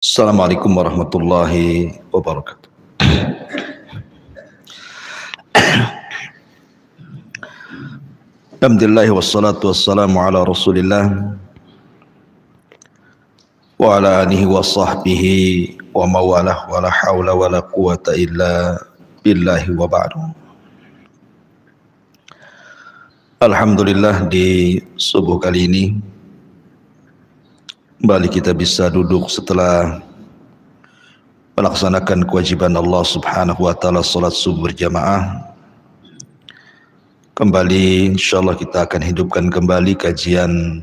Assalamualaikum warahmatullahi wabarakatuh. Alhamdulillah wassalatu wassalamu ala rasulillah wa ala alihi wa sahbihi wa mawalah wa la hawla wa la quwata illa billahi wa ba'du. Alhamdulillah, di subuh kali ini kembali kita bisa duduk setelah melaksanakan kewajiban Allah subhanahu wa ta'ala salat subuh berjamaah. Kembali insyaallah kita akan hidupkan kembali kajian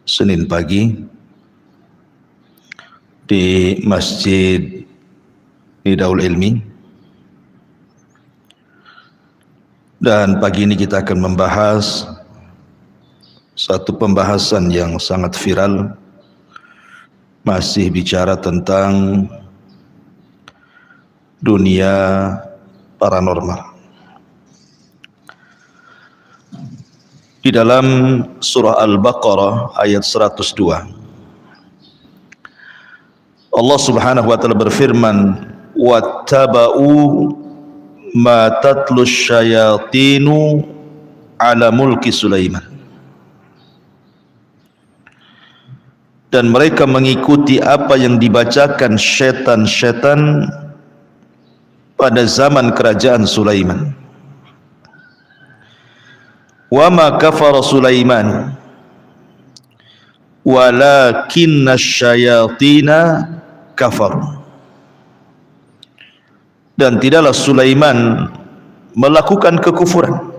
Senin pagi di Masjid Nidaul Ilmi, dan pagi ini kita akan membahas satu pembahasan yang sangat viral, masih bicara tentang dunia paranormal. Di dalam surah Al-Baqarah ayat 102, Allah subhanahu wa ta'ala berfirman, wattaba'u ma tatlus syayatinu ala mulki Sulaiman. Dan mereka mengikuti apa yang dibacakan syaitan-syaitan pada zaman kerajaan Sulaiman. Wa ma kafara Sulaiman walakinna syayatina kafar. Dan tidaklah Sulaiman melakukan kekufuran,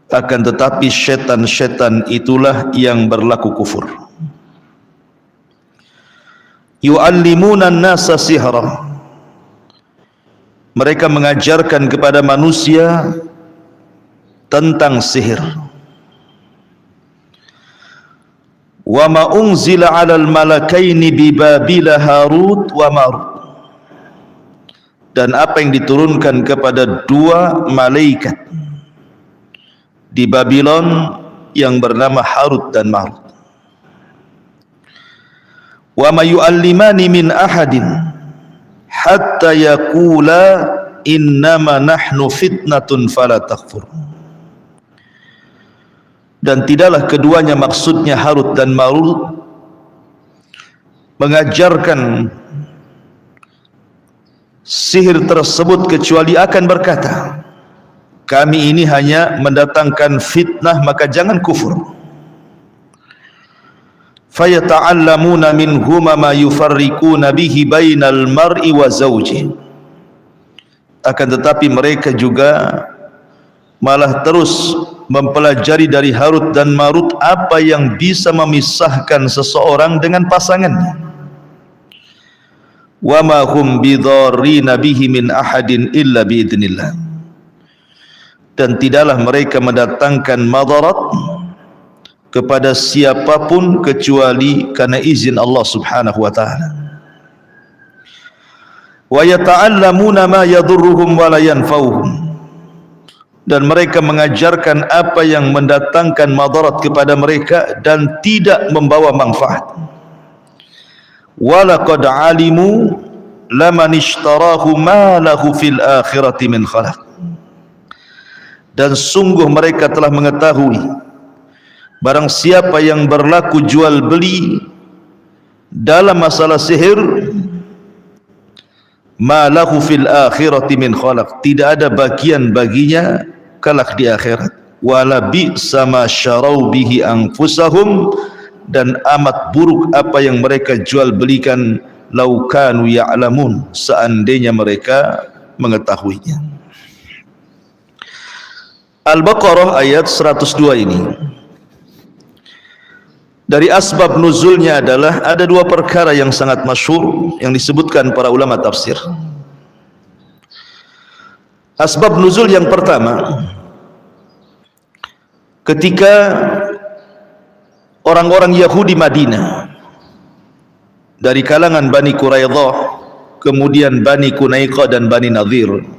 akan tetapi syaitan-syaitan itulah yang berlaku kufur. Yu'allimuna an-nasa sihra, mereka mengajarkan kepada manusia tentang sihir. Wa ma unzila 'alal malakaini bi Babila Harut wa Marut, dan apa yang diturunkan kepada dua malaikat di Babylon yang bernama Harut dan Marut. Wa ma yu'allimani min ahadin hatta yaqula innama nahnu fitnatun fala takfur. Dan tidaklah keduanya, maksudnya Harut dan Marut, mengajarkan sihir tersebut kecuali akan berkata, kami ini hanya mendatangkan fitnah, maka jangan kufur. Fayata'allamuna minhuma ma yufarriquna bihi bainal mar'i wa zawjihi. Akan tetapi mereka juga malah terus mempelajari dari Harut dan Marut apa yang bisa memisahkan seseorang dengan pasangannya. Wa ma hum bidarrina bihi min ahadin illa biidznillah. Dan tidaklah mereka mendatangkan madarat kepada siapapun kecuali karena izin Allah subhanahu wa ta'ala. Wa yata'allamuna ma yadurruhum wa la yanfa'uhum, dan mereka mengajarkan apa yang mendatangkan madarat kepada mereka dan tidak membawa manfaat. Wa laqad alimu laman ishtarahu ma lahu fil akhirati min khalaq. Dan sungguh mereka telah mengetahui, barang siapa yang berlaku jual beli dalam masalah sihir, ma lahu fil akhirati min khalaq, tidak ada bagian baginya kelak di akhirat. Wala bi'sa ma syarau bihi anfusahum, dan amat buruk apa yang mereka jual belikan, lau kanu ya'lamun, seandainya mereka mengetahuinya. Al-Baqarah ayat 102 ini, dari asbab nuzulnya adalah ada dua perkara yang sangat masyhur yang disebutkan para ulama tafsir. Asbab nuzul yang pertama, ketika orang-orang Yahudi Madinah dari kalangan Bani Quraidah, kemudian Bani Qunaiqah dan Bani Nadhir,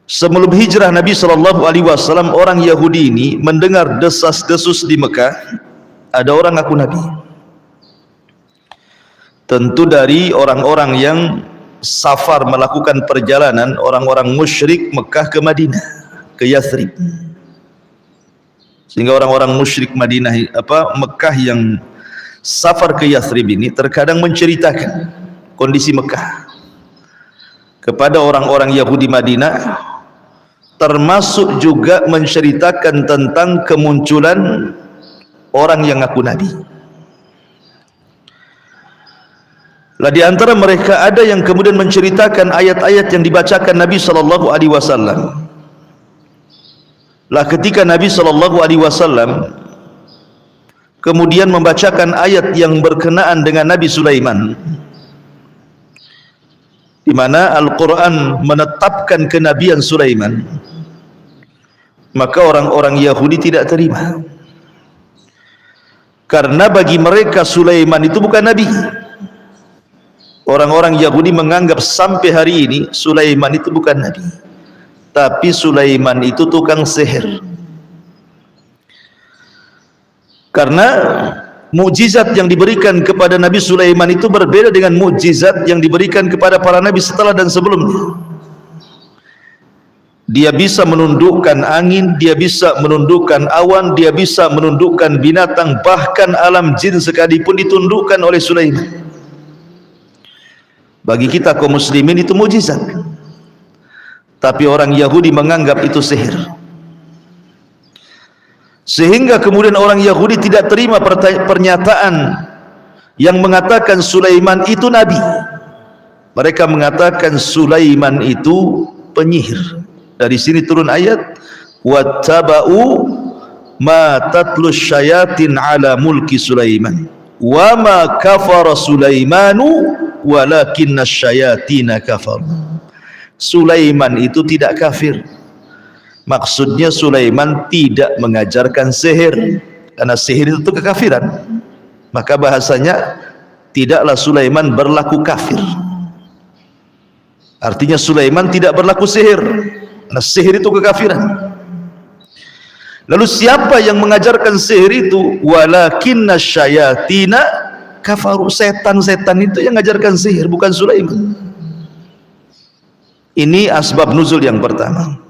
sebelum hijrah Nabi SAW, orang Yahudi ini mendengar desas-desus di Mekah ada orang ngaku nabi. Tentu dari orang-orang yang safar melakukan perjalanan, orang-orang musyrik Mekah ke Madinah, ke Yathrib. Sehingga orang-orang musyrik Mekah yang safar ke Yathrib ini terkadang menceritakan kondisi Mekah kepada orang-orang Yahudi Madinah, termasuk juga menceritakan tentang kemunculan orang yang ngaku nabi. Lah di antara mereka ada yang kemudian menceritakan ayat-ayat yang dibacakan Nabi sallallahu alaihi wasallam. Lah ketika Nabi sallallahu alaihi wasallam kemudian membacakan ayat yang berkenaan dengan Nabi Sulaiman, di mana Al-Quran menetapkan kenabian Sulaiman, maka orang-orang Yahudi tidak terima, karena bagi mereka Sulaiman itu bukan nabi. Orang-orang Yahudi menganggap sampai hari ini Sulaiman itu bukan nabi, tapi Sulaiman itu tukang sihir. Karena mukjizat yang diberikan kepada Nabi Sulaiman itu berbeda dengan mukjizat yang diberikan kepada para nabi setelah dan sebelumnya. Dia bisa menundukkan angin, dia bisa menundukkan awan, dia bisa menundukkan binatang, bahkan alam jin sekalipun ditundukkan oleh Sulaiman. Bagi kita kaum muslimin itu mukjizat, tapi orang Yahudi menganggap itu sihir. Sehingga kemudian orang Yahudi tidak terima pernyataan yang mengatakan Sulaiman itu nabi. Mereka mengatakan Sulaiman itu penyihir. Dari sini turun ayat wattaba'u ma tatlus syayatin ala mulki Sulaiman wa ma kafara Sulaimanu walakinna syayatina kafar. Sulaiman itu tidak kafir. Maksudnya Sulaiman tidak mengajarkan sihir, karena sihir itu kekafiran. Maka bahasanya tidaklah Sulaiman berlaku kafir. Artinya Sulaiman tidak berlaku sihir, karena sihir itu kekafiran. Lalu siapa yang mengajarkan sihir itu? Walakinna syayatina kafaru. Setan-setan itu yang mengajarkan sihir, bukan Sulaiman. Ini asbab nuzul yang pertama.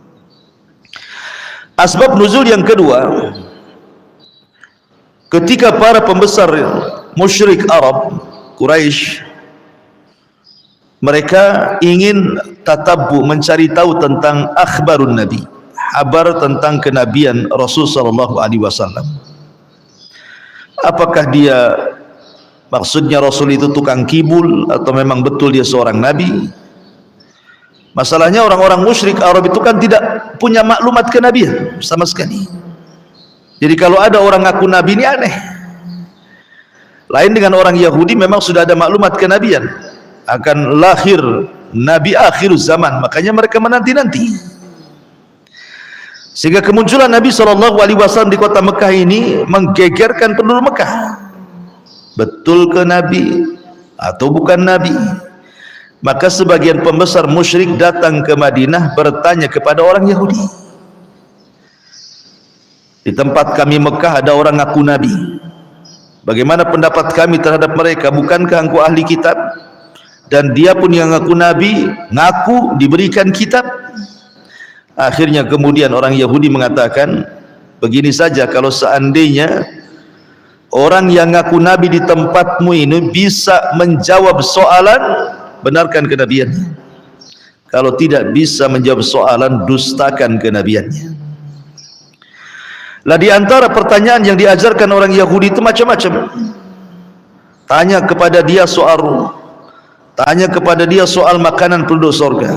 Asbab nuzul yang kedua, ketika para pembesar musyrik Arab Quraisy, mereka ingin tatabbu, mencari tahu tentang akhbarun nabi, kabar tentang kenabian Rasul sallallahu alaihi wasallam. Apakah dia maksudnya Rasul itu tukang kibul atau memang betul dia seorang nabi? Masalahnya orang-orang musyrik Arab itu kan tidak punya maklumat kenabian sama sekali. Jadi kalau ada orang ngaku nabi ini aneh. Lain dengan orang Yahudi, memang sudah ada maklumat kenabian akan lahir nabi akhir zaman, makanya mereka menanti-nanti. Sehingga kemunculan Nabi SAW di kota Mekah ini menggegerkan penduduk Mekah. Betul ke nabi atau bukan nabi? Maka sebagian pembesar musyrik datang ke Madinah bertanya kepada orang Yahudi, di tempat kami Mekah ada orang ngaku nabi, bagaimana pendapat kami terhadap mereka? Bukankah engkau ahli kitab? Dan dia pun yang ngaku nabi, ngaku diberikan kitab. Akhirnya kemudian orang Yahudi mengatakan, begini saja, kalau seandainya orang yang ngaku nabi di tempatmu ini bisa menjawab soalan, benarkan kenabiannya. Kalau tidak bisa menjawab soalan, dustakan kenabiannya. Lah di antara pertanyaan yang diajarkan orang Yahudi itu macam-macam. Tanya kepada dia soal ruh, tanya kepada dia soal makanan penduduk surga,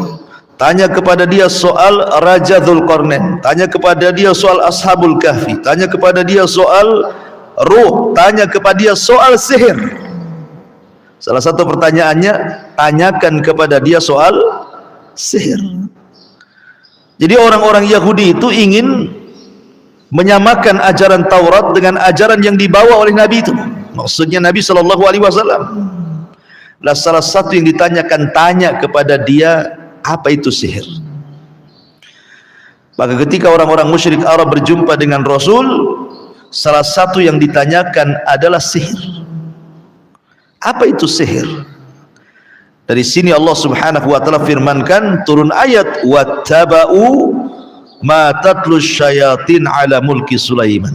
tanya kepada dia soal Raja Dzulqarnain, tanya kepada dia soal Ashabul Kahfi, tanya kepada dia soal ruh, tanya kepada dia soal sihir. Salah satu pertanyaannya, tanyakan kepada dia soal sihir. Jadi orang-orang Yahudi itu ingin menyamakan ajaran Taurat dengan ajaran yang dibawa oleh Nabi itu. Maksudnya Nabi SAW. Lah salah satu yang ditanyakan, tanya kepada dia apa itu sihir. Maka ketika orang-orang musyrik Arab berjumpa dengan Rasul, salah satu yang ditanyakan adalah sihir. Apa itu sihir? Dari sini Allah Subhanahu wa taala firmankan, turun ayat, wattaba'u ma tatlu syayatin ala mulki Sulaiman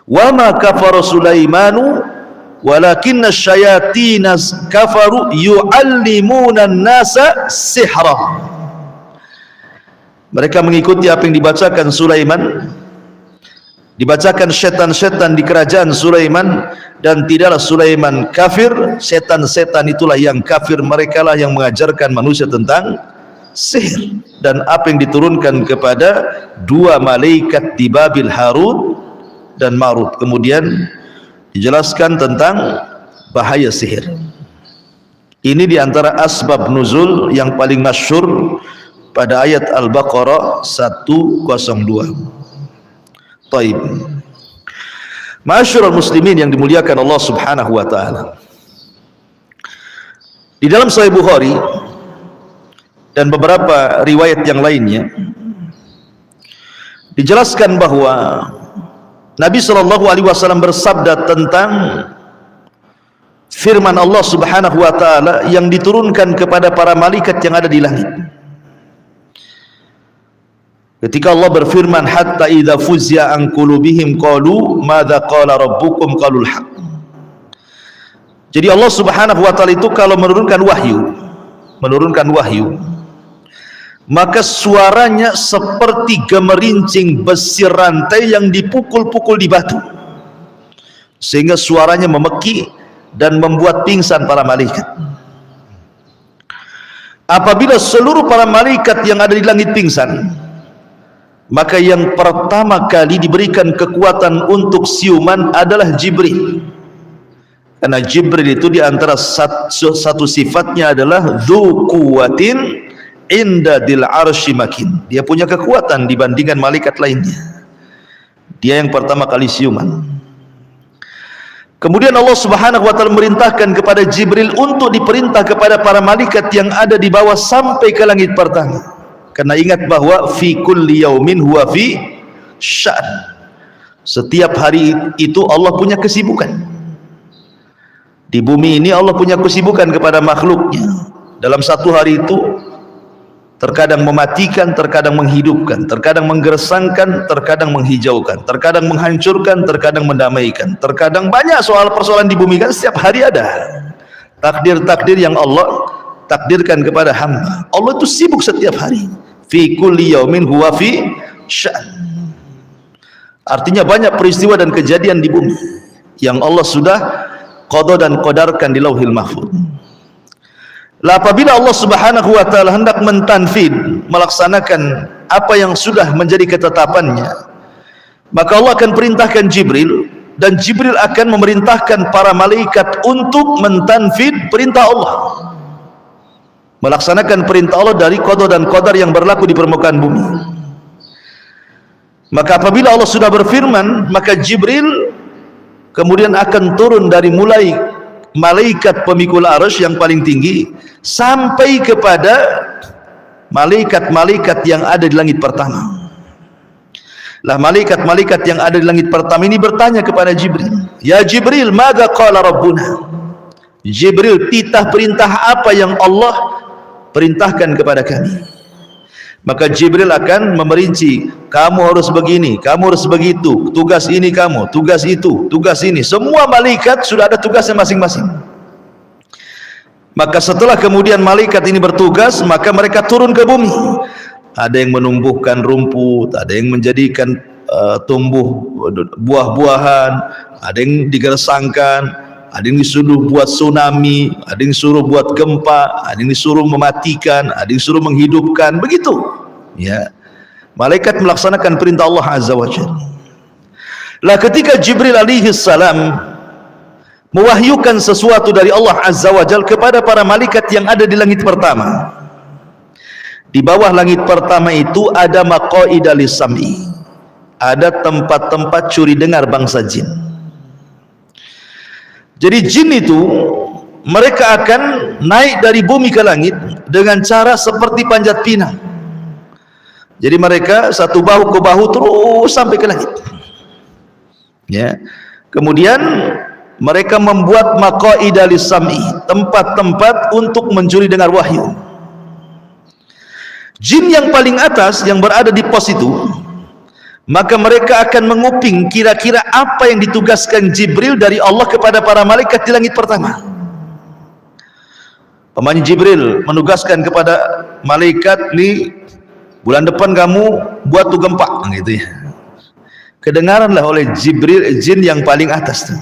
wa ma kafara Sulaimanu walakinna syayatina kafaru yu'allimuna an-nasa sihra. Mereka mengikuti apa yang dibacakan Sulaiman, dibacakan setan-setan di kerajaan Sulaiman, dan tidaklah Sulaiman kafir, setan-setan itulah yang kafir, mereka lah yang mengajarkan manusia tentang sihir. Dan apa yang diturunkan kepada dua malaikat di Babil, Harut dan Marut. Kemudian dijelaskan tentang bahaya sihir. Ini diantara asbab nuzul yang paling masyhur pada ayat Al-Baqarah 102. Taib. Ma'asyiral muslimin yang dimuliakan Allah Subhanahu wa taala. Di dalam Sahih Bukhari dan beberapa riwayat yang lainnya dijelaskan bahwa Nabi sallallahu alaihi wasallam bersabda tentang firman Allah Subhanahu wa taala yang diturunkan kepada para malaikat yang ada di langit. Ketika Allah berfirman, hatta idza fuzya an qulubihim qalu madza qala rabbukum qalul haq. Jadi Allah Subhanahu wa taala itu kalau menurunkan wahyu, maka suaranya seperti gemerincing besi rantai yang dipukul-pukul di batu, sehingga suaranya memeki dan membuat pingsan para malaikat. Apabila seluruh para malaikat yang ada di langit pingsan, maka yang pertama kali diberikan kekuatan untuk siuman adalah Jibril. Karena Jibril itu diantara satu sifatnya adalah dzu quwwatin inda dil arsy makin. Dia punya kekuatan dibandingkan malaikat lainnya. Dia yang pertama kali siuman. Kemudian Allah Subhanahu wa taala merintahkan kepada Jibril untuk diperintah kepada para malaikat yang ada di bawah sampai ke langit pertama. Karena ingat bahwa fi kulli yaumin huwa fi sya'n. Setiap hari itu Allah punya kesibukan. Di bumi ini Allah punya kesibukan kepada makhluknya. Dalam satu hari itu terkadang mematikan, terkadang menghidupkan, terkadang menggersangkan, terkadang menghijaukan, terkadang menghancurkan, terkadang mendamaikan. Terkadang banyak soal persoalan di bumi, kan setiap hari ada takdir-takdir yang Allah takdirkan kepada hamba. Allah itu sibuk setiap hari. Fi kulli yaumin huwa fi sya'n. Artinya banyak peristiwa dan kejadian di bumi yang Allah sudah qada dan qadarkan di Lauhil Mahfuz. Lah apabila Allah Subhanahu wa taala hendak mentanfid, melaksanakan apa yang sudah menjadi ketetapannya, maka Allah akan perintahkan Jibril, dan Jibril akan memerintahkan para malaikat untuk mentanfid perintah Allah, melaksanakan perintah Allah dari qada dan qadar yang berlaku di permukaan bumi. Maka apabila Allah sudah berfirman, maka Jibril kemudian akan turun dari mulai malaikat pemikul arsy yang paling tinggi sampai kepada malaikat-malaikat yang ada di langit pertama. Lah malaikat-malaikat yang ada di langit pertama ini bertanya kepada Jibril, "Ya Jibril, madza qala rabbuna?" Jibril, titah perintah apa yang Allah perintahkan kepada kami? Maka Jibril akan memerinci, kamu harus begini, kamu harus begitu, tugas ini kamu, tugas itu, tugas ini. Semua malaikat sudah ada tugasnya masing-masing. Maka setelah kemudian malaikat ini bertugas, maka mereka turun ke bumi. Ada yang menumbuhkan rumput, ada yang menjadikan tumbuh buah-buahan, ada yang digersangkan, ada yang disuruh buat tsunami, ada yang disuruh buat gempa, ada yang disuruh mematikan, ada yang disuruh menghidupkan, begitu. Ya, malaikat melaksanakan perintah Allah Azza wa Jalla. Lah ketika Jibril alaihi salam mewahyukan sesuatu dari Allah Azza wa Jalla kepada para malaikat yang ada di langit pertama, di bawah langit pertama itu ada maqaida lis-sam'i, ada tempat-tempat curi dengar bangsa jin. Jadi jin itu mereka akan naik dari bumi ke langit dengan cara seperti panjat pinang. Jadi mereka satu bahu ke bahu terus sampai ke langit. Ya. Kemudian mereka membuat maqaida lis-sam'i, tempat-tempat untuk mencuri dengar wahyu. Jin yang paling atas yang berada di pos itu, maka mereka akan menguping kira-kira apa yang ditugaskan Jibril dari Allah kepada para malaikat di langit pertama. Pamannya Jibril menugaskan kepada malaikat, nih bulan depan kamu buat tuh gempa, gitu ya. Kedengaranlah oleh Jibril, jin yang paling atas tuh,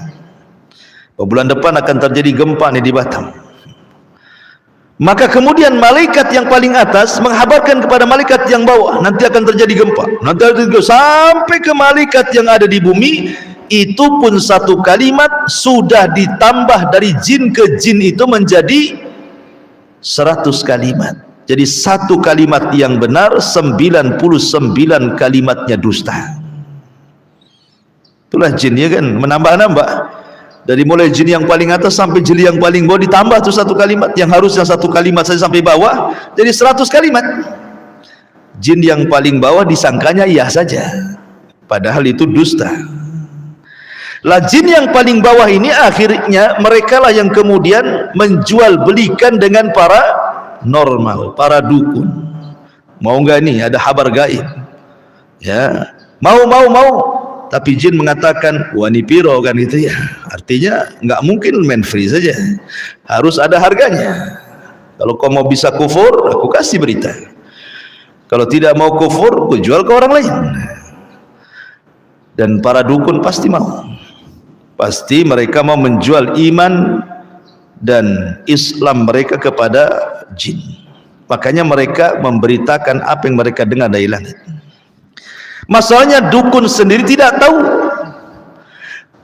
bulan depan akan terjadi gempa nih di Batam. Maka kemudian malaikat yang paling atas menghabarkan kepada malaikat yang bawah, nanti akan terjadi gempa, nanti sampai ke malaikat yang ada di bumi. Itu pun satu kalimat sudah ditambah dari jin ke jin itu menjadi 100 kalimat. Jadi satu kalimat yang benar, 99 kalimatnya dusta. Itulah jin, ya kan, menambah-nambah. Dari mulai jin yang paling atas sampai jin yang paling bawah ditambah tuh satu kalimat, yang harusnya satu kalimat saja sampai bawah jadi 100 kalimat. Jin yang paling bawah disangkanya iya saja, padahal itu dusta. Lah jin yang paling bawah ini akhirnya mereka lah yang kemudian menjual belikan dengan para normal, para dukun. Mau enggak nih ada kabar gaib? Ya, mau. Tapi jin mengatakan wani piro, kan gitu ya. Artinya nggak mungkin main free saja, harus ada harganya. Kalau kau mau bisa kufur, aku kasih berita. Kalau tidak mau kufur, aku jual ke orang lain. Dan para dukun pasti mau. Pasti mereka mau menjual iman dan Islam mereka kepada jin. Makanya mereka memberitakan apa yang mereka dengar dari langit. Masalahnya dukun sendiri tidak tahu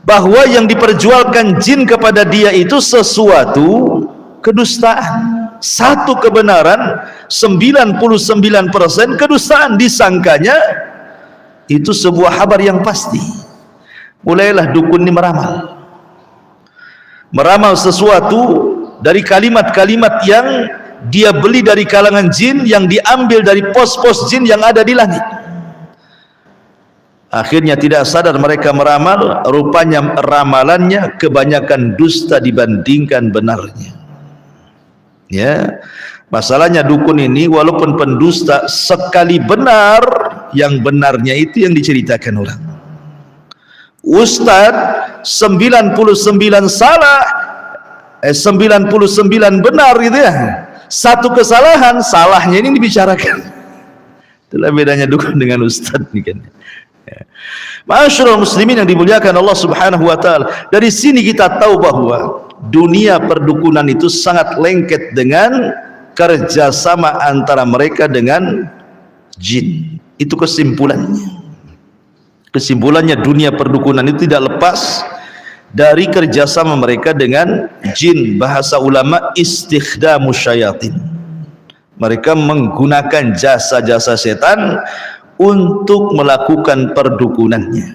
bahwa yang diperjualkan jin kepada dia itu sesuatu kedustaan. Satu kebenaran, 99% kedustaan. Disangkanya itu sebuah kabar yang pasti. Mulailah dukun ini meramal sesuatu dari kalimat-kalimat yang dia beli dari kalangan jin, yang diambil dari pos-pos jin yang ada di langit. Akhirnya tidak sadar mereka meramal, rupanya ramalannya kebanyakan dusta dibandingkan benarnya. Ya, masalahnya dukun ini walaupun pendusta, sekali benar, yang benarnya itu yang diceritakan orang. Ustadz 99 salah, 99 benar gitu ya. Satu kesalahan, salahnya ini dibicarakan. Itulah bedanya dukun dengan ustadz nih kan. Ma'asyiral muslimin yang dimuliakan Allah Subhanahu wa taala. Dari sini kita tahu bahwa dunia perdukunan itu sangat lengket dengan kerjasama antara mereka dengan jin. Itu kesimpulannya. Kesimpulannya dunia perdukunan itu tidak lepas dari kerjasama mereka dengan jin. Bahasa ulama istikhdamus syayatin. Mereka menggunakan jasa-jasa setan untuk melakukan perdukunannya.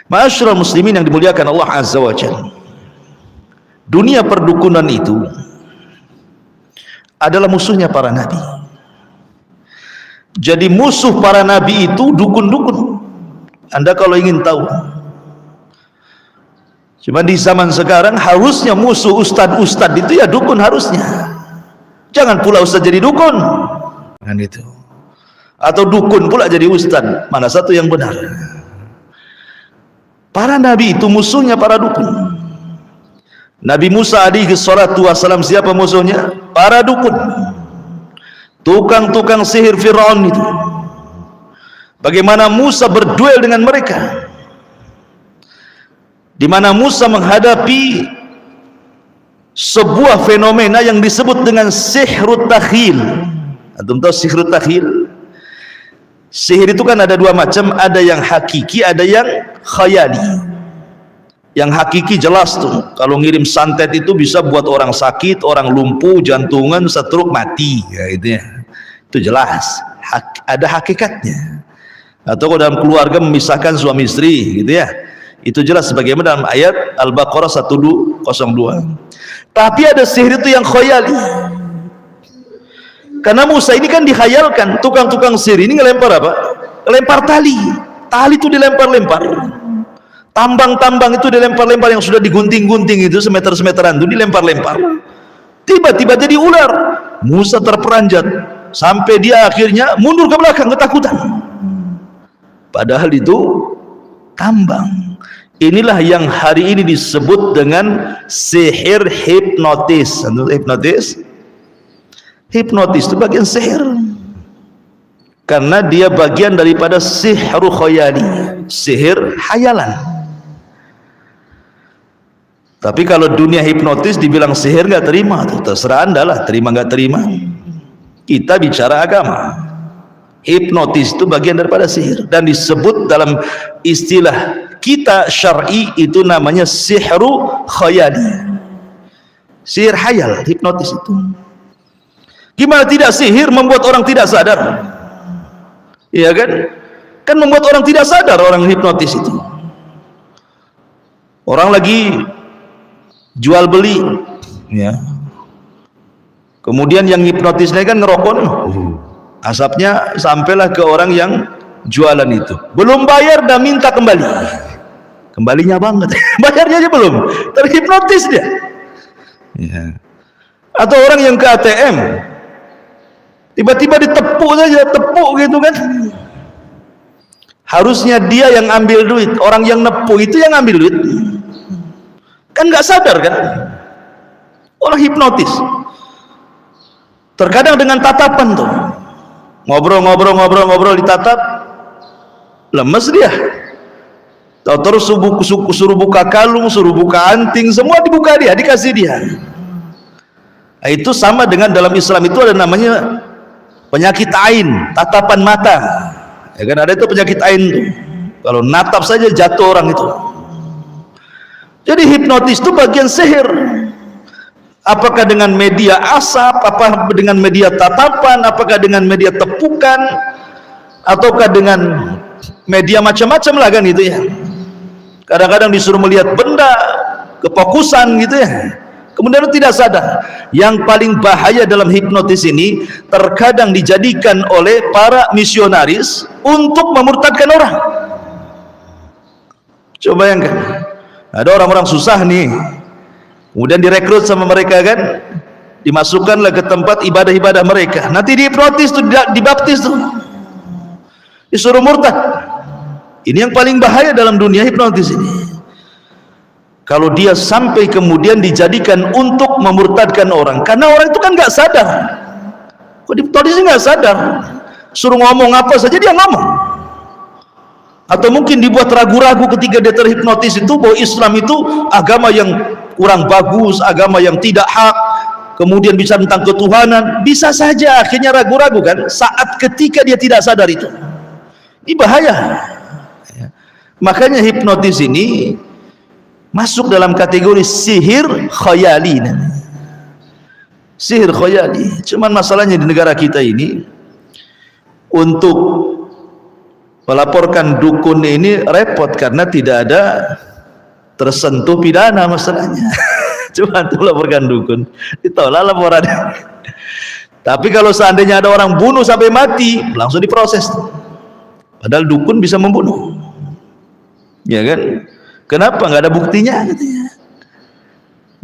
Ma'asyiral muslimin yang dimuliakan Allah Azza wa Jalla, dunia perdukunan itu adalah musuhnya para nabi. Jadi musuh para nabi itu dukun-dukun. Anda kalau ingin tahu, cuma di zaman sekarang harusnya musuh ustad-ustad itu ya dukun harusnya. Jangan pula ustad jadi dukun, kan itu. Atau dukun pula jadi ustaz, mana satu yang benar? Para nabi itu musuhnya para dukun. Nabi Musa alaihi salatu wassalam siapa musuhnya? Para dukun, tukang-tukang sihir Fir'aun itu. Bagaimana Musa berduel dengan mereka, di mana Musa menghadapi sebuah fenomena yang disebut dengan sihrut takhil. Antum tahu sihrut takhil? Sihir itu kan ada dua macam, ada yang hakiki, ada yang khayali. Yang hakiki jelas tuh, kalau ngirim santet itu bisa buat orang sakit, orang lumpuh, jantungan, stroke, mati, ya itu ya. Itu jelas, ada hakikatnya. Atau kalau dalam keluarga memisahkan suami istri, gitu ya. Itu jelas sebagaimana dalam ayat Al-Baqarah 102. Tapi ada sihir itu yang khayali. Karena Musa ini kan dikhayalkan, tukang-tukang sihir ini ngelempar apa? Lempar tali. Tali itu dilempar-lempar. Tambang-tambang itu dilempar-lempar, yang sudah digunting-gunting itu semeter-semeteran itu dilempar-lempar. Tiba-tiba jadi ular. Musa terperanjat sampai dia akhirnya mundur ke belakang ketakutan. Padahal itu tambang. Inilah yang hari ini disebut dengan sihir hipnotis. Hipnotis itu bagian sihir, karena dia bagian daripada sihru khayali, sihir hayalan. Tapi kalau dunia hipnotis dibilang sihir nggak terima, terserah anda lah, terima nggak terima. Kita bicara agama. Hipnotis itu bagian daripada sihir, dan disebut dalam istilah kita syar'i itu namanya sihru khayali, sihir hayal, hipnotis itu. Gimana tidak sihir membuat orang tidak sadar? Iya kan? Kan membuat orang tidak sadar orang hipnotis itu. Orang lagi jual beli, ya. Kemudian yang hipnotisnya kan ngerokok, asapnya sampailah ke orang yang jualan itu. Belum bayar dah minta kembali. Kembalinya banget. Bayarnya aja belum. Terhipnotis dia. Ya. Atau orang yang ke ATM, tiba-tiba ditepuk saja, tepuk gitu kan. Harusnya dia yang ambil duit, orang yang nepuk itu yang ambil duit. Kan nggak sadar kan? Orang hipnotis. Terkadang dengan tatapan tuh, ngobrol ditatap, lemes dia. Terus suruh buka kalung, suruh buka anting, semua dibuka dia, dikasih dia. Nah, itu sama dengan dalam Islam itu ada namanya penyakit ain, tatapan mata. Ya kan, ada itu penyakit ain tuh. Kalau natap saja jatuh orang itu. Jadi hipnotis itu bagian sihir. Apakah dengan media asap, apakah dengan media tatapan, apakah dengan media tepukan, ataukah dengan media macam-macam lah kan gitu ya. Kadang-kadang disuruh melihat benda, kefokusan gitu ya. Kemudian tidak sadar. Yang paling bahaya dalam hipnotis ini terkadang dijadikan oleh para misionaris untuk memurtadkan orang. Coba bayangkan, ada orang-orang susah nih, kemudian direkrut sama mereka kan, dimasukkanlah ke tempat ibadah-ibadah mereka. Nanti dihipnotis tuh, dibaptis tuh, disuruh murtad. Ini yang paling bahaya dalam dunia hipnotis ini. Kalau dia sampai kemudian dijadikan untuk memurtadkan orang, karena orang itu kan nggak sadar. Kok hipnotis nggak sadar? Suruh ngomong apa saja dia ngomong. Atau mungkin dibuat ragu-ragu ketika dia terhipnotis itu bahwa Islam itu agama yang kurang bagus, agama yang tidak hak, kemudian bicara tentang ketuhanan. Bisa saja akhirnya ragu-ragu kan, saat ketika dia tidak sadar itu. Ini bahaya. Makanya hipnotis ini masuk dalam kategori sihir khayali. Sihir khayali. Cuman masalahnya di negara kita ini, untuk melaporkan dukun ini repot karena tidak ada tersentuh pidana masalahnya. Cuma melaporkan dukun ditolak laporannya. Tapi kalau seandainya ada orang bunuh sampai mati, langsung diproses. Padahal dukun bisa membunuh, ya kan? Kenapa nggak ada buktinya?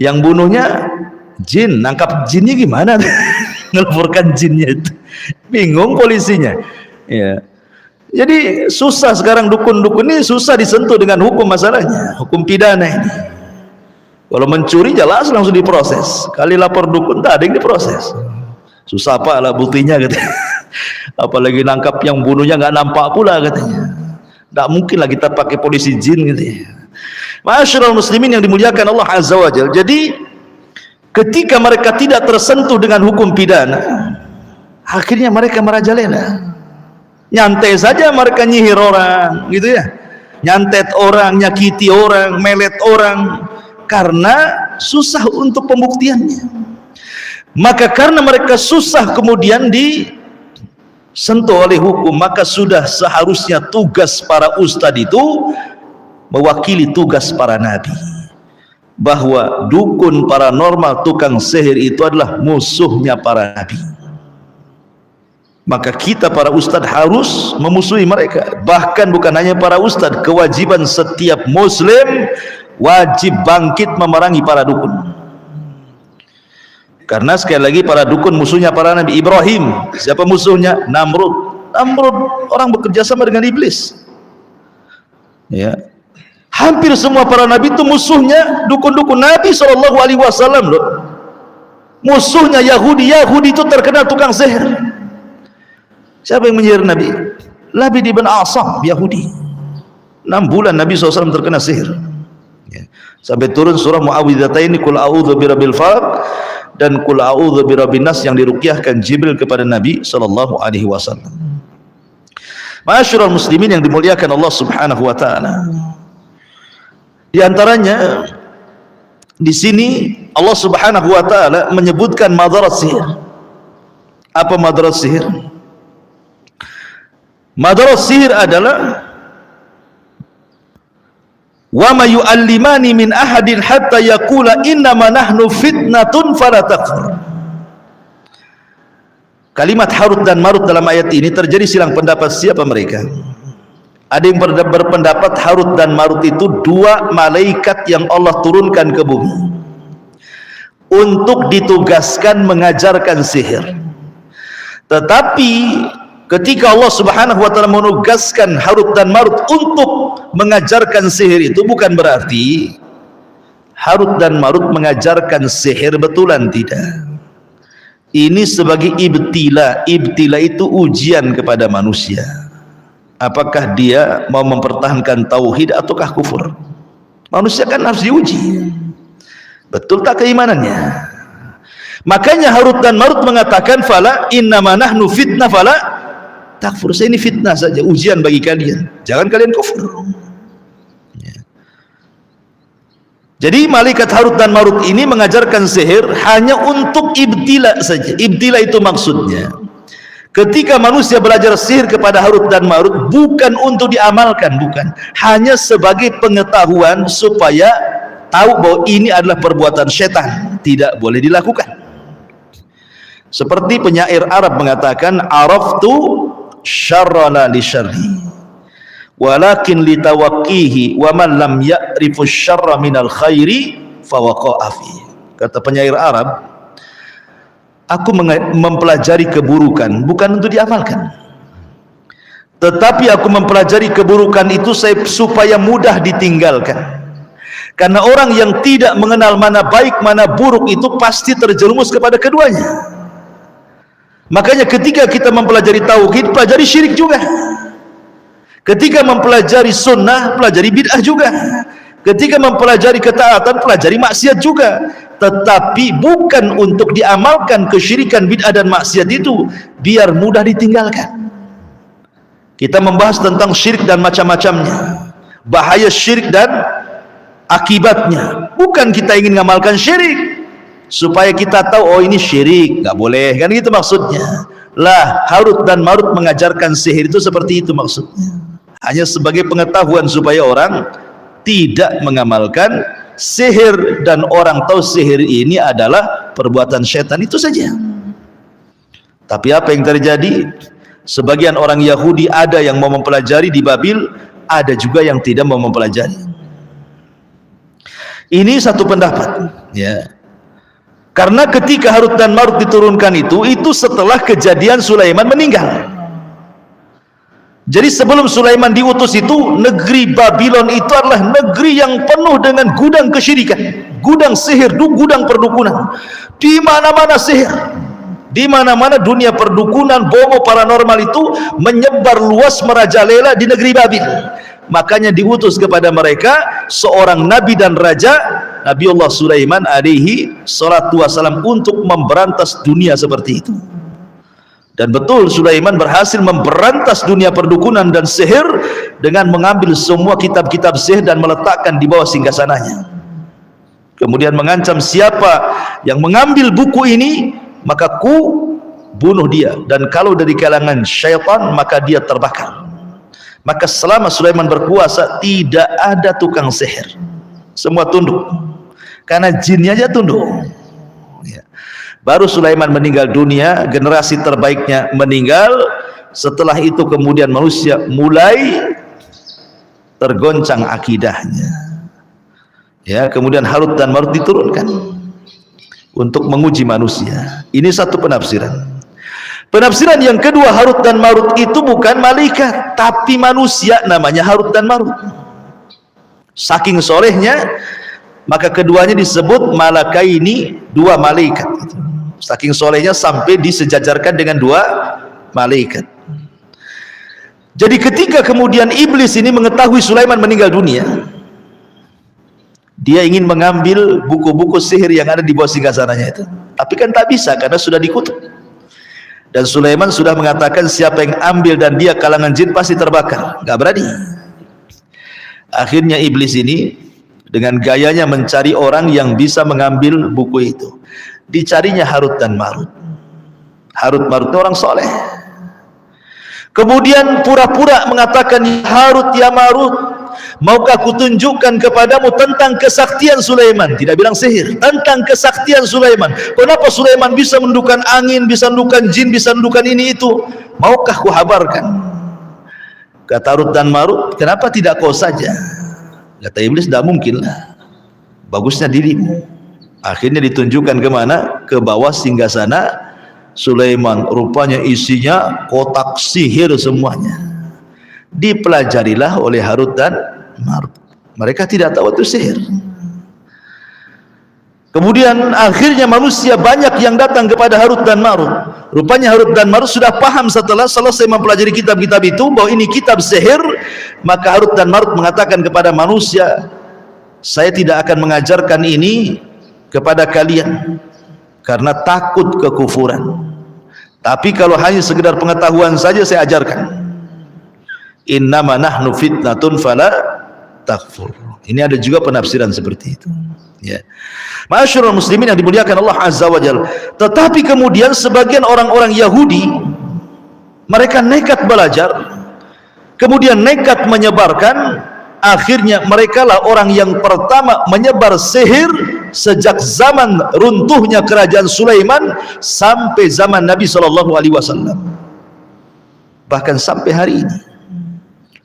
Yang bunuhnya jin, nangkap jinnya gimana? Ngelaporkan jinnya itu, bingung polisinya. Ya. Jadi susah sekarang, dukun-dukun ini susah disentuh dengan hukum masalahnya, hukum pidana ini. Kalau mencuri jelas langsung diproses. Kali lapor dukun tak ada yang diproses. Susah apa lah buktinya katanya. Apalagi nangkap yang bunuhnya nggak nampak pula katanya. Nggak mungkin lah kita pakai polisi jin gitu ya. Ma'asyiral muslimin yang dimuliakan Allah Azza wa Jalla. Jadi ketika mereka tidak tersentuh dengan hukum pidana, akhirnya mereka merajalela. Nyantai saja mereka nyihir orang gitu ya. Nyantet orang, nyakiti orang, melet orang, karena susah untuk pembuktiannya. Maka karena mereka susah kemudian disentuh oleh hukum, maka sudah seharusnya tugas para ustadz itu mewakili tugas para nabi, bahwa dukun, paranormal, tukang sihir itu adalah musuhnya para nabi. Maka kita para ustadz harus memusuhi mereka. Bahkan bukan hanya para ustadz, kewajiban setiap muslim wajib bangkit memerangi para dukun. Karena sekali lagi para dukun musuhnya para Nabi. Ibrahim, siapa musuhnya? Namrud. Namrud orang bekerja sama dengan iblis. Ya, hampir semua para nabi itu musuhnya dukun-dukun. Nabi SAW loh, musuhnya Yahudi. Yahudi itu terkenal tukang sihir. Siapa yang menyihir Nabi? Labid ibn Asam, Yahudi. 6 bulan Nabi SAW terkena sihir, ya. Sampai turun surah Muawwidhataini, Qul a'udzu birabbil falaq dan Qul a'udzu birabbin nas, yang diruqyahkan Jibril kepada Nabi SAW. Ma'asyiral muslimin yang dimuliakan Allah Subhanahu wa taala. Di antaranya di sini Allah Subhanahu wa taala menyebutkan madarat sihir. Apa madarat sihir? Madarat sihir adalah wa ma yu'allimani min ahadin hatta yaqula innama nahnu fitnatun fala takfur. Kalimat Harut dan Marut dalam ayat ini terjadi silang pendapat siapa mereka. Ada yang berpendapat Harut dan Marut itu 2 malaikat yang Allah turunkan ke bumi untuk ditugaskan mengajarkan sihir. Tetapi ketika Allah Subhanahu wa taala menugaskan Harut dan Marut untuk mengajarkan sihir, itu bukan berarti Harut dan Marut mengajarkan sihir betulan, tidak. Ini sebagai ibtila. Ibtila itu ujian kepada manusia. Apakah dia mau mempertahankan tauhid ataukah kufur? Manusia kan harus diuji. Betul tak keimanannya? Makanya Harut dan Marut mengatakan fala innama nahnu fitnah fala takfur. Saya ini fitnah saja, ujian bagi kalian, jangan kalian kufur. Ya. Jadi malaikat Harut dan Marut ini mengajarkan sihir hanya untuk ibtila saja. Ibtila itu maksudnya ketika manusia belajar sihir kepada Harut dan Marut bukan untuk diamalkan, bukan, hanya sebagai pengetahuan supaya tahu bahwa ini adalah perbuatan setan, tidak boleh dilakukan. Seperti penyair Arab mengatakan, araftu syarrana li syarri walakin li tawaqqihi wa man lam ya'rifu syarra minal khairi fawaqa'a fi. Kata penyair Arab, aku mempelajari keburukan bukan untuk diamalkan, tetapi aku mempelajari keburukan itu supaya mudah ditinggalkan. Karena orang yang tidak mengenal mana baik mana buruk itu pasti terjerumus kepada keduanya. Makanya ketika kita mempelajari tauhid, pelajari syirik juga. Ketika mempelajari sunnah, pelajari bid'ah juga. Ketika mempelajari ketaatan, pelajari maksiat juga. Tetapi bukan untuk diamalkan kesyirikan, bid'ah dan maksiat itu biar mudah ditinggalkan. Kita membahas tentang syirik dan macam-macamnya, bahaya syirik dan akibatnya. Bukan kita ingin mengamalkan syirik supaya kita tahu oh ini syirik, nggak boleh, kan gitu maksudnya. Lah, Harut dan Marut mengajarkan sihir itu seperti itu maksudnya, hanya sebagai pengetahuan supaya orang tidak mengamalkan sihir dan orang tahu sihir ini adalah perbuatan setan, itu saja. Tapi apa yang terjadi? Sebagian orang Yahudi ada yang mau mempelajari di Babil, ada juga yang tidak mau mempelajari. Ini satu pendapat, ya. Karena ketika Harut dan Marut diturunkan itu setelah kejadian Sulaiman meninggal. Jadi sebelum Sulaiman diutus itu, negeri Babylon itu adalah negeri yang penuh dengan gudang kesyirikan, gudang sihir, gudang perdukunan. Di mana-mana sihir, di mana-mana dunia perdukunan, bomo paranormal itu menyebar luas merajalela di negeri Babil. Makanya diutus kepada mereka seorang nabi dan raja, Nabiullah Sulaiman alaihi salatu wassalam, untuk memberantas dunia seperti itu. Dan betul Sulaiman berhasil memberantas dunia perdukunan dan sihir dengan mengambil semua kitab-kitab sihir dan meletakkan di bawah singgasananya. Kemudian mengancam siapa yang mengambil buku ini maka ku bunuh dia, dan kalau dari kalangan syaitan maka dia terbakar. Maka selama Sulaiman berkuasa tidak ada tukang sihir, semua tunduk, karena jinnya aja tunduk. Baru Sulaiman meninggal dunia, generasi terbaiknya meninggal. Setelah itu kemudian manusia mulai tergoncang akidahnya. Ya, kemudian Harut dan Marut diturunkan untuk menguji manusia. Ini satu penafsiran. Penafsiran yang kedua, Harut dan Marut itu bukan malaikat, tapi manusia, namanya Harut dan Marut. Saking solehnya, maka keduanya disebut malakaini, dua malaikat. Saking solehnya sampai disejajarkan dengan dua malaikat. Jadi ketika kemudian iblis ini mengetahui Sulaiman meninggal dunia, dia ingin mengambil buku-buku sihir yang ada di bawah singgasananya itu, tapi kan tak bisa karena sudah dikutuk. Dan Sulaiman sudah mengatakan siapa yang ambil dan dia kalangan jin pasti terbakar, nggak berani. Akhirnya iblis ini dengan gayanya mencari orang yang bisa mengambil buku itu. Dicarinya Harut dan Marut. Harut Marut itu orang soleh. Kemudian pura-pura mengatakan, Harut ya Marut, maukah kutunjukkan kepadamu tentang kesaktian Sulaiman? Tidak bilang sihir, tentang kesaktian Sulaiman. Kenapa Sulaiman bisa menundukkan angin, bisa menundukkan jin, bisa menundukkan ini itu? Maukah kuhabarkan? Kata Harut dan Marut, kenapa tidak kau saja? Kata iblis, tidak mungkin lah, bagusnya dirimu. Akhirnya ditunjukkan kemana? Ke bawah singgasana Sulaiman. Rupanya isinya kotak sihir semuanya. Dipelajarilah oleh Harut dan Marut. Mereka tidak tahu itu sihir. Kemudian akhirnya manusia banyak yang datang kepada Harut dan Marut. Rupanya Harut dan Marut sudah paham setelah selesai mempelajari kitab-kitab itu bahwa ini kitab sihir. Maka Harut dan Marut mengatakan kepada manusia, saya tidak akan mengajarkan ini kepada kalian karena takut kekufuran. Tapi kalau hanya sekedar pengetahuan saja saya ajarkan. Innama nahnu fitnatun fala takfur. Ini ada juga penafsiran seperti itu. Ya. Ma'asyiral muslimin yang dimuliakan Allah Azza wa Jalla. Tetapi kemudian sebagian orang-orang Yahudi, mereka nekat belajar, kemudian nekat menyebarkan. Akhirnya mereka lah orang yang pertama menyebar sihir sejak zaman runtuhnya kerajaan Sulaiman sampai zaman Nabi SAW, bahkan sampai hari ini.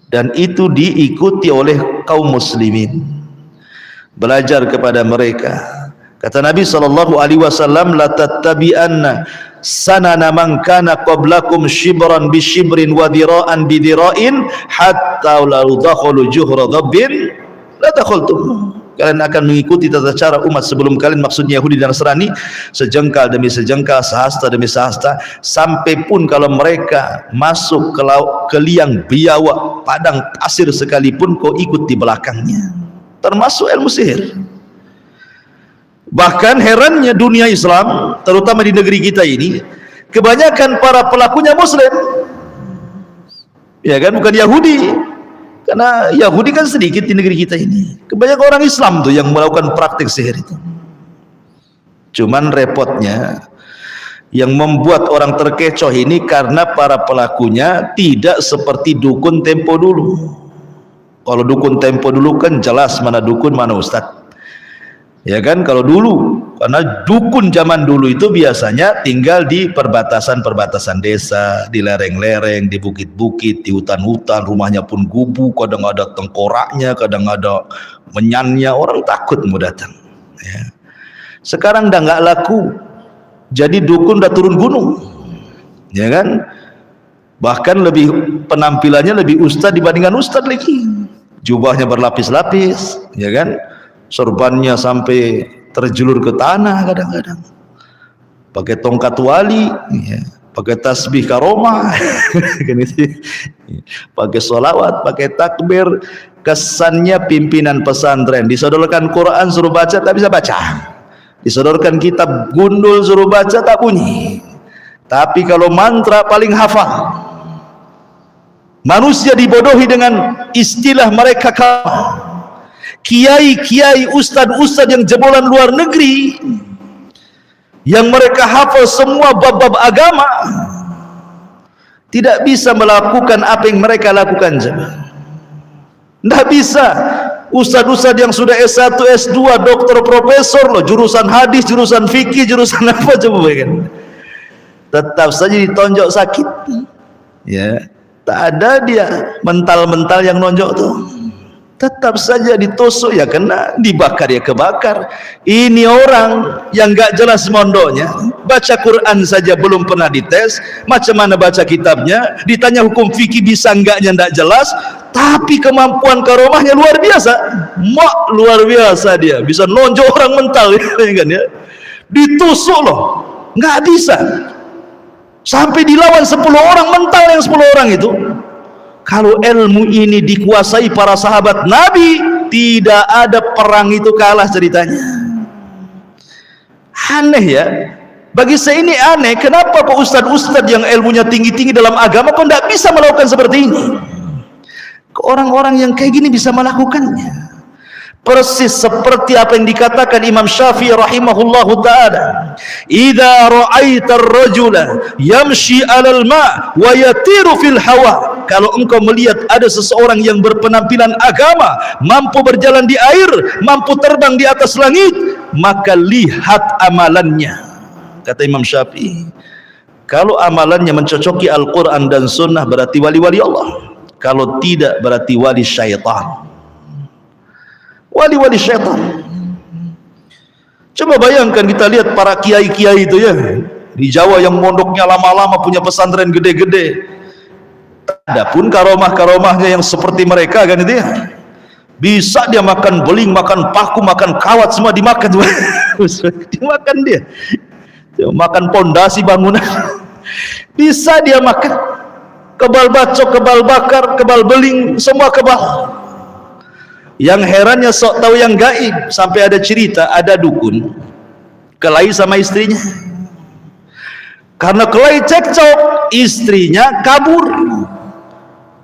Dan itu diikuti oleh kaum muslimin, belajar kepada mereka. Kata Nabi SAW, la tattabi'anna sanana man kana qablakum shibran bi shibrin wa dira'an bi dira'in hatta law dakhalu juhra dhabbin la dakhaltum. Kalian akan mengikuti tata cara umat sebelum kalian, maksudnya Yahudi dan Nasrani, sejengkal demi sejengkal, sehasta demi sehasta, sampai pun kalau mereka masuk ke liang biawak, padang pasir sekalipun, kau ikut di belakangnya. Termasuk ilmu sihir. Bahkan herannya dunia Islam, terutama di negeri kita ini, kebanyakan para pelakunya Muslim, ya kan, bukan Yahudi. Karena Yahudi kan sedikit di negeri kita ini. Kebanyakan orang Islam tuh yang melakukan praktik sihir itu. Cuman repotnya, yang membuat orang terkecoh ini karena para pelakunya tidak seperti dukun tempo dulu. Kalau dukun tempo dulu kan jelas mana dukun mana ustadz. Ya kan, kalau dulu, karena dukun zaman dulu itu biasanya tinggal di perbatasan-perbatasan desa, di lereng-lereng, di bukit-bukit, di hutan-hutan, rumahnya pun gubuk, kadang ada tengkoraknya, kadang ada menyannya, orang takut mau datang. Ya. Sekarang udah nggak laku, jadi dukun udah turun gunung, ya kan? Bahkan lebih penampilannya lebih ustad dibandingkan ustad lagi, jubahnya berlapis-lapis, ya kan? Sorbannya sampai terjulur ke tanah kadang-kadang, pakai tongkat wali, ya, pakai tasbih karomah, pakai sholawat, pakai takbir. Kesannya pimpinan pesantren, disodorkan Quran suruh baca tak bisa baca, disodorkan kitab gundul suruh baca tak bunyi, tapi kalau mantra paling hafal. Manusia dibodohi dengan istilah mereka kiai-kiai, ustad-ustad yang jebolan luar negeri, yang mereka hafal semua bab-bab agama, tidak bisa melakukan apa yang mereka lakukan. Tidak bisa. Ustaz-ustaz yang sudah S1, S2, doktor, profesor loh, jurusan hadis, jurusan fikih, jurusan apa coba kan, tetap saja ditonjok sakit. Ya, tak ada dia mental-mental yang nonjok tuh, tetap saja ditusuk ya kena, dibakar ya kebakar. Ini orang yang gak jelas mondoknya, baca Quran saja belum pernah dites, macam mana baca kitabnya, ditanya hukum fikih bisa enggaknya ndak jelas, tapi kemampuan karomahnya luar biasa. Luar biasa, dia bisa nonjok orang mental ya kan ya, ditusuk loh, nggak bisa, sampai dilawan 10 orang mental yang 10 orang itu. Kalau ilmu ini dikuasai para sahabat Nabi, tidak ada perang itu kalah ceritanya. Aneh ya, bagi saya ini aneh, kenapa kok ustadz-ustadz yang ilmunya tinggi-tinggi dalam agama kok tidak bisa melakukan seperti ini? Orang-orang yang kayak gini bisa melakukannya. Persis seperti apa yang dikatakan Imam Syafi'i rahimahullahu ta'ala, idza ra'aita ar-rajula yamshi 'alal ma' wa yatiru fil hawa, kalau engkau melihat ada seseorang yang berpenampilan agama, mampu berjalan di air, mampu terbang di atas langit, maka lihat amalannya. Kata Imam Syafi'i, kalau amalannya mencocoki Al-Quran dan Sunnah berarti wali-wali Allah, kalau tidak berarti wali syaitan. Wali-wali syaitan. Coba bayangkan, kita lihat para kiai-kiai itu ya, di Jawa yang mondoknya lama-lama, punya pesantren gede-gede, adapun karomah-karomahnya yang seperti mereka kan itu ya, bisa dia makan beling, makan paku, makan kawat, semua dimakan. Dimakan dia makan pondasi bangunan, bisa dia makan kebal bacok, kebal bakar, kebal beling, semua kebal. Yang herannya sok tahu yang gaib, sampai ada cerita ada dukun kelahi sama istrinya. Karena kelahi cekcok, istrinya kabur.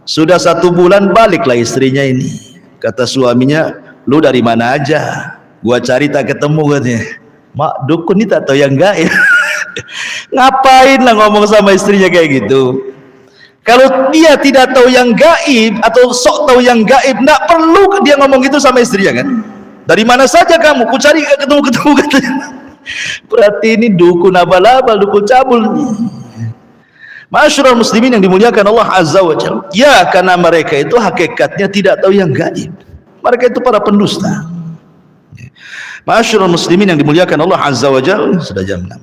Sudah 1 bulan baliklah istrinya ini. Kata suaminya, lu dari mana aja? Gua cari tak ketemu katanya. Mak, dukun ini tak tahu yang gaib. Ngapain lah ngomong sama istrinya kayak gitu? Kalau dia tidak tahu yang gaib atau sok tahu yang gaib, tidak perlu dia ngomong gitu sama istrinya kan. Dari mana saja kamu? Ku cari ketemu katanya. Berarti ini dukun abal-abal, dukun cabul. Ma'asyiral muslimin yang dimuliakan Allah Azza wa Jalla. Ya, karena mereka itu hakikatnya tidak tahu yang gaib. Mereka itu para pendusta. Ma'asyiral muslimin yang dimuliakan Allah Azza wa Jalla, sudah jam 6.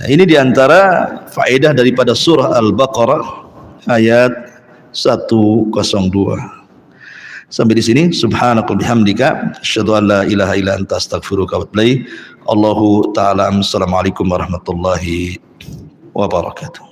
Nah, ini diantara faedah daripada surah Al-Baqarah ayat 102. Sampai di sini. Subhanaka bihamdika asyhadu an la ilaha illa anta astaghfiruka wa atubu ilaik. Allahu ta'ala. Assalamualaikum warahmatullahi wabarakatuh.